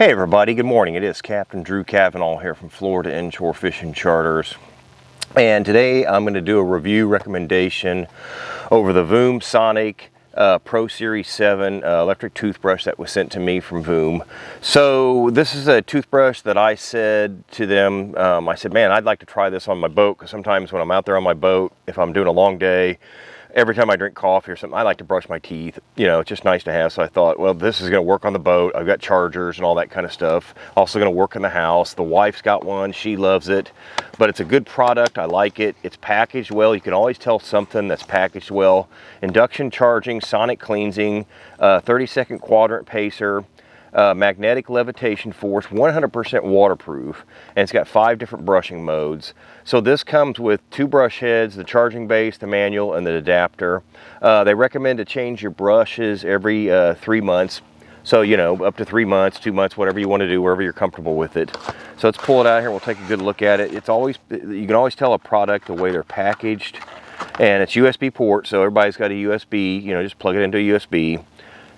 Hey everybody, good morning. It is Captain Drew Cavanaugh here from Florida Inshore Fishing Charters. And today I'm going to do a review recommendation over the Voom Sonic Pro Series 7 electric toothbrush that was sent to me from Voom. So this is a toothbrush that I said to them, I said, man, I'd like to try this on my boat, because sometimes when I'm out there on my boat, if I'm doing a long day, every time I drink coffee or something, I like to brush my teeth. You know, it's just nice to have. So I thought, well, this is going to work on the boat. I've got chargers and all that kind of stuff. Also going to work in the house. The wife's got one. She loves it. But it's a good product. I like it. It's packaged well. You can always tell something that's packaged well. Induction charging, sonic cleansing, 30-second quadrant pacer, magnetic levitation force, 100% waterproof, and it's got 5 different brushing modes. So this comes with 2 brush heads, the charging base, the manual, and the adapter. They recommend to change your brushes every 3 months. So, you know, up to 3 months, 2 months, whatever you want to do, wherever you're comfortable with it. So let's pull it out here. We'll take a good look at it. It's always, you can always tell a product the way they're packaged, and it's USB port. So everybody's got a USB, you know, just plug it into a USB.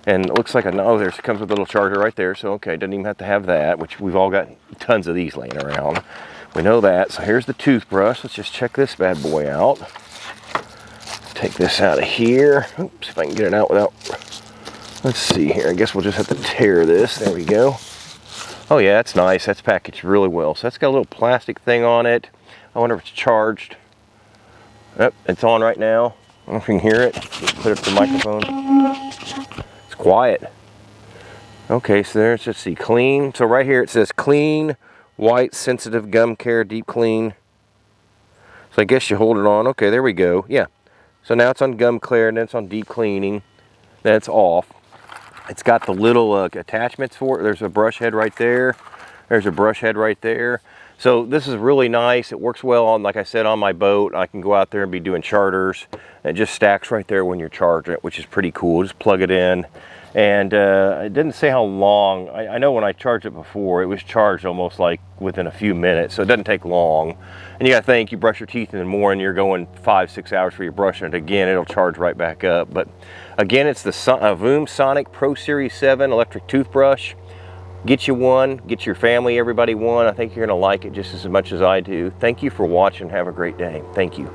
And it looks like oh, there comes with a little charger right there. So, okay, doesn't even have to have that, which we've all got tons of these laying around. We know that. So here's the toothbrush. Let's just check this bad boy out. Take this out of here. Oops, if I can get it out without, let's see here. I guess we'll just have to tear this. There we go. Oh yeah, that's nice. That's packaged really well. So that's got a little plastic thing on it. I wonder if it's charged. Yep, it's on right now. I don't know if you can hear it. Just put it up to the microphone. Quiet. Okay, so there's, let's see, clean. So right here it says clean, white, sensitive gum care, deep clean. So I guess you hold it on. Okay, there we go. Yeah. So now it's on gum care, and then it's on deep cleaning. Then it's off. It's got the little attachments for it. There's a brush head right there. There's a brush head right there. So this is really nice. It works well on, like I said, on my boat. I can go out there and be doing charters. It just stacks right there when you're charging it, which is pretty cool. Just plug it in. And it didn't say how long. I know when I charged it before, it was charged almost like within a few minutes. So it doesn't take long. And you got to think, you brush your teeth in the morning, you're going 5-6 hours for your brushing it again, it'll charge right back up. But again, it's the Voom Sonic Pro Series 7 electric toothbrush. Get you one, get your family, everybody one. I think you're going to like it just as much as I do. Thank you for watching. Have a great day. Thank you.